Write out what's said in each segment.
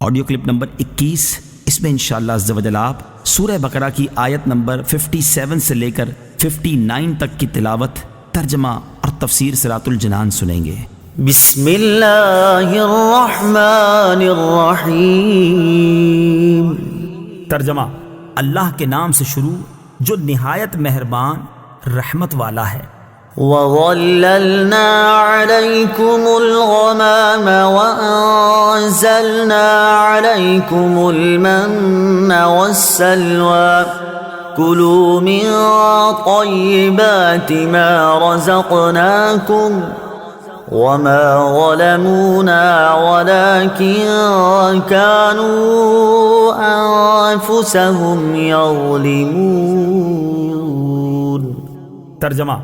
Audio clip number 21، اس میں انشاءاللہ عز و جل آپ سورہ بقرہ کی آیت نمبر 57 سے لے کر 59 تک کی تلاوت، ترجمہ اور تفسیر صراط الجنان سنیں گے۔ بسم اللہ الرحمن الرحیم۔ ترجمہ: اللہ کے نام سے شروع جو نہایت مہربان رحمت والا ہے۔ وَظَلَّلْنَا عَلَيْكُمُ الْغَمَامَ وَأَنزَلْنَا عَلَيْكُمُ الْمَنَّ وَالسَّلْوَىٰ كُلُوا مِن طَيِّبَاتِ مَا رَزَقْنَاكُمْ وَمَا ظَلَمُونَا وَلَكِن كَانُوا أَنفُسَهُمْ يَظْلِمُونَ۔ ترجمہ: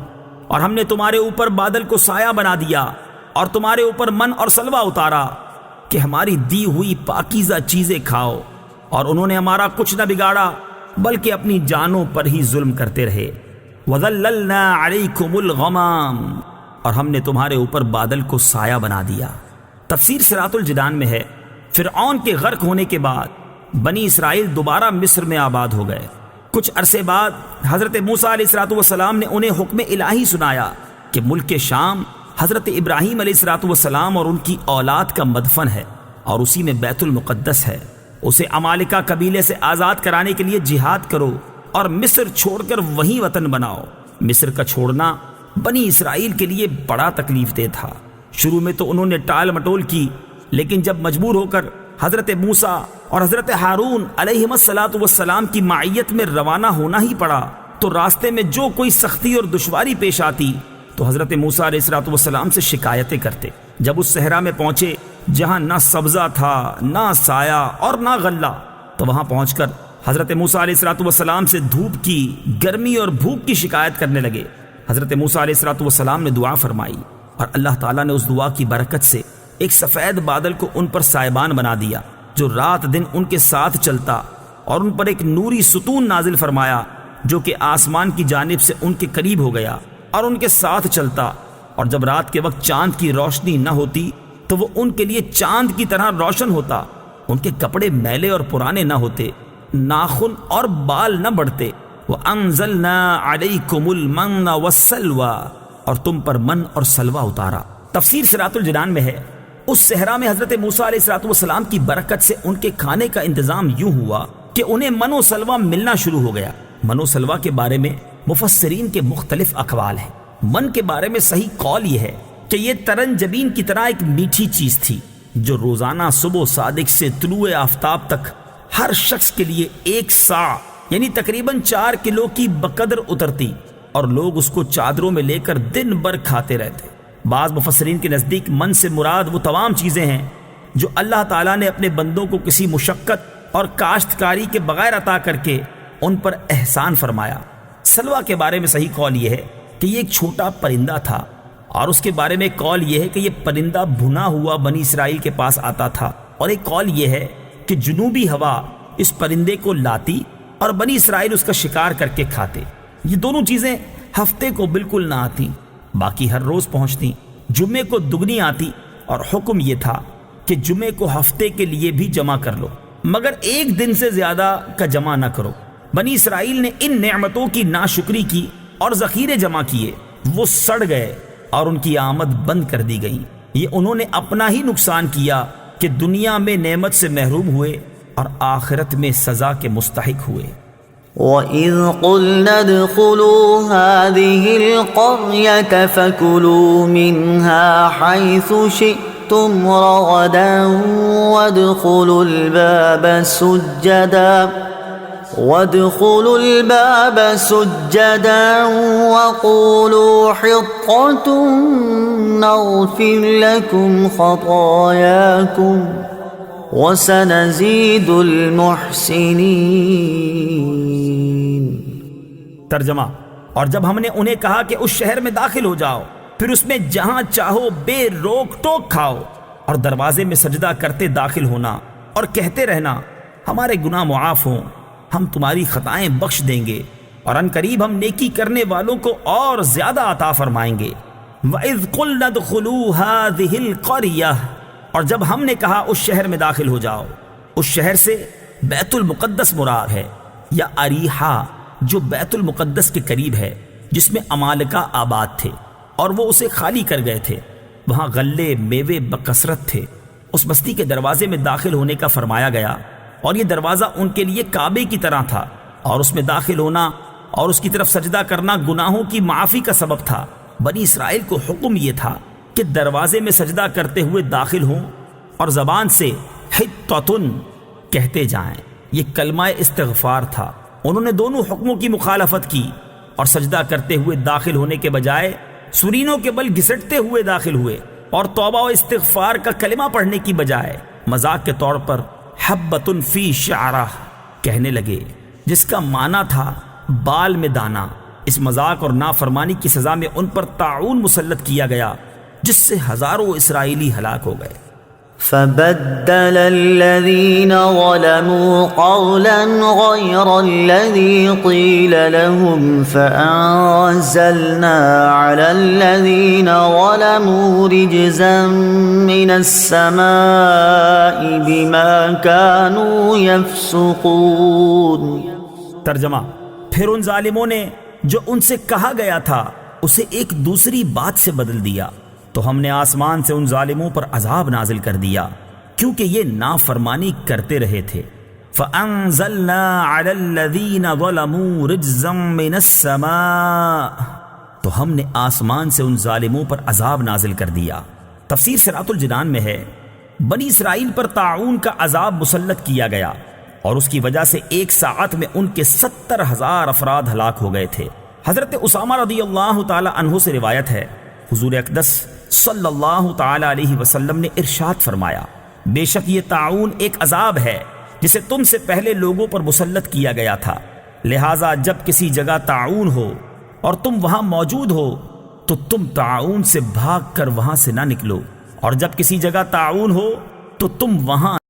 اور ہم نے تمہارے اوپر بادل کو سایہ بنا دیا اور تمہارے اوپر من اور سلوہ اتارا کہ ہماری دی ہوئی پاکیزہ چیزیں کھاؤ، اور انہوں نے ہمارا کچھ نہ بگاڑا بلکہ اپنی جانوں پر ہی ظلم کرتے رہے۔ وَظَلَّلْنَا عَلَيْكُمُ الْغَمَامَ، اور ہم نے تمہارے اوپر بادل کو سایہ بنا دیا۔ تفسیر صراط الجنان میں ہے، فرعون کے غرق ہونے کے بعد بنی اسرائیل دوبارہ مصر میں آباد ہو گئے۔ کچھ عرصے بعد حضرت موسیٰ علیہ السلام نے انہیں حکم الہی سنایا کہ ملک شام حضرت ابراہیم علیہ السلام اور ان کی اولاد کا مدفن ہے، اور اسی میں بیت المقدس ہے۔ اسے عمالقہ قبیلے سے آزاد کرانے کے لیے جہاد کرو اور مصر چھوڑ کر وہیں وطن بناؤ۔ مصر کا چھوڑنا بنی اسرائیل کے لیے بڑا تکلیف دہ تھا۔ شروع میں تو انہوں نے ٹال مٹول کی، لیکن جب مجبور ہو کر حضرت موسیٰ اور حضرت ہارون علیہم السلام کی معیت میں روانہ ہونا ہی پڑا، تو راستے میں جو کوئی سختی اور دشواری پیش آتی تو حضرت موسیٰ علیہ السلام سے شکایتیں کرتے۔ جب اس صحرا میں پہنچے جہاں نہ سبزہ تھا، نہ سایہ اور نہ غلہ، تو وہاں پہنچ کر حضرت موسیٰ علیہ السلام سے دھوپ کی، گرمی اور بھوک کی شکایت کرنے لگے۔ حضرت موسیٰ علیہ السلام نے دعا فرمائی، اور اللہ تعالیٰ نے اس دعا کی برکت سے ایک سفید بادل کو ان پر سائبان بنا دیا جو رات دن ان کے ساتھ چلتا، اور ان پر ایک نوری ستون نازل فرمایا جو کہ آسمان کی جانب سے ان کے قریب ہو گیا اور ان کے ساتھ چلتا، اور جب رات کے وقت چاند کی روشنی نہ ہوتی تو وہ ان کے لیے چاند کی طرح روشن ہوتا۔ ان کے کپڑے میلے اور پرانے نہ ہوتے، ناخن اور بال نہ بڑھتے۔ وَأَنزَلْنَا عَلَيْكُمُ الْمَنَّ وَالسَّلْوَىٰ، اور تم پر من اور سلوہ اتارا۔ تفسیر صراط الجنان میں ہے، اس صحرا میں حضرت موسیٰ علیہ السلام کی برکت سے ان کے کھانے کا انتظام یوں ہوا کہ انہیں من و سلوہ ملنا شروع ہو گیا۔ من و سلوہ کے بارے میں مفسرین کے مختلف اقوال ہیں۔ من کے بارے میں صحیح قول یہ ہے کہ یہ ترن جبین کی طرح ایک میٹھی چیز تھی جو روزانہ صبح صادق سے طلوع آفتاب تک ہر شخص کے لیے 1 سا یعنی تقریباً 4 کلو کی بقدر اترتی، اور لوگ اس کو چادروں میں لے کر دن بھر کھاتے رہتے۔ بعض مفسرین کے نزدیک من سے مراد وہ تمام چیزیں ہیں جو اللہ تعالیٰ نے اپنے بندوں کو کسی مشقت اور کاشتکاری کے بغیر عطا کر کے ان پر احسان فرمایا۔ سلوہ کے بارے میں صحیح قول یہ ہے کہ یہ ایک چھوٹا پرندہ تھا، اور اس کے بارے میں قول یہ ہے کہ یہ پرندہ بھنا ہوا بنی اسرائیل کے پاس آتا تھا، اور ایک قول یہ ہے کہ جنوبی ہوا اس پرندے کو لاتی اور بنی اسرائیل اس کا شکار کر کے کھاتے۔ یہ دونوں چیزیں ہفتے کو بالکل نہ آتی، باقی ہر روز پہنچتی۔ جمعے کو دگنی آتی، اور حکم یہ تھا کہ جمعے کو ہفتے کے لیے بھی جمع کر لو، مگر 1 دن سے زیادہ کا جمع نہ کرو۔ بنی اسرائیل نے ان نعمتوں کی ناشکری کی اور ذخیرے جمع کیے، وہ سڑ گئے اور ان کی آمد بند کر دی گئی۔ یہ انہوں نے اپنا ہی نقصان کیا کہ دنیا میں نعمت سے محروم ہوئے اور آخرت میں سزا کے مستحق ہوئے۔ وَإِذْ قُلْنَا ادْخُلُوا هَٰذِهِ الْقَرْيَةَ فَكُلُوا مِنْهَا حَيْثُ شِئْتُمْ رَغَدًا وَادْخُلُوا الْبَابَ سُجَّدًا وَقُولُوا حِطَّةٌ نَغْفِرْ لَكُمْ خَطَايَاكُمْ وَسَنَزِيدُ الْمُحْسِنِينَ۔ ترجمہ: اور جب ہم نے انہیں کہا کہ اس شہر میں داخل ہو جاؤ، پھر اس میں جہاں چاہو بے روک ٹوک کھاؤ، اور دروازے میں سجدہ کرتے داخل ہونا اور کہتے رہنا ہمارے گناہ معاف ہوں، ہم تمہاری خطائیں بخش دیں گے، اور ان قریب ہم نیکی کرنے والوں کو اور زیادہ عطا فرمائیں گے۔ وَإِذْ قُلْنَا ادْخُلُوا هَٰذِهِ الْقَرْيَةَ، اور جب ہم نے کہا اس شہر میں داخل ہو جاؤ، اس شہر سے بیت المقدس مراد ہے، یا اریحا جو بیت المقدس کے قریب ہے، جس میں عمالقہ آباد تھے اور وہ اسے خالی کر گئے تھے۔ وہاں غلے میوے بکثرت تھے۔ اس بستی کے دروازے میں داخل ہونے کا فرمایا گیا، اور یہ دروازہ ان کے لیے کعبے کی طرح تھا، اور اس میں داخل ہونا اور اس کی طرف سجدہ کرنا گناہوں کی معافی کا سبب تھا۔ بنی اسرائیل کو حکم یہ تھا کہ دروازے میں سجدہ کرتے ہوئے داخل ہوں اور زبان سے حطۃ کہتے جائیں۔ یہ کلمہ استغفار تھا۔ انہوں نے دونوں حکموں کی مخالفت کی اور سجدہ کرتے ہوئے داخل ہونے کے بجائے سرینوں کے بل گھسٹتے ہوئے داخل ہوئے، اور توبہ و استغفار کا کلمہ پڑھنے کی بجائے مذاق کے طور پر حبۃ فی شعرہ کہنے لگے، جس کا معنی تھا بال میں دانا۔ اس مذاق اور نافرمانی کی سزا میں ان پر طاعون مسلط کیا گیا، جس سے ہزاروں اسرائیلی ہلاک ہو گئے۔ فبدل الذين ظلموا قولا غير الذي قيل لهم فأنزلنا على الذين ظلموا رجزا من السماء بما كانوا يفسقون۔ ترجمہ: پھر ان ظالموں نے جو ان سے کہا گیا تھا اسے ایک دوسری بات سے بدل دیا، تو ہم نے آسمان سے ان ظالموں پر عذاب نازل کر دیا کیونکہ یہ نافرمانی کرتے رہے تھے۔ فَأَنزَلْنَا عَلَى الَّذِينَ ظَلَمُوا رِجْزًا مِّنَ السَّمَاءِ، تو ہم نے آسمان سے ان ظالموں پر عذاب نازل کر دیا۔ تفسیر صراط الجنان میں ہے، بنی اسرائیل پر طاعون کا عذاب مسلط کیا گیا، اور اس کی وجہ سے ایک ساعت میں ان کے 70,000 افراد ہلاک ہو گئے تھے۔ حضرت اسامہ رضی اللہ تعالی عنہ سے روایت ہے، حضور اقدس صلی اللہ تعالی علیہ وسلم نے ارشاد فرمایا، بے شک یہ طاعون ایک عذاب ہے جسے تم سے پہلے لوگوں پر مسلط کیا گیا تھا، لہٰذا جب کسی جگہ طاعون ہو اور تم وہاں موجود ہو تو تم طاعون سے بھاگ کر وہاں سے نہ نکلو، اور جب کسی جگہ طاعون ہو تو تم وہاں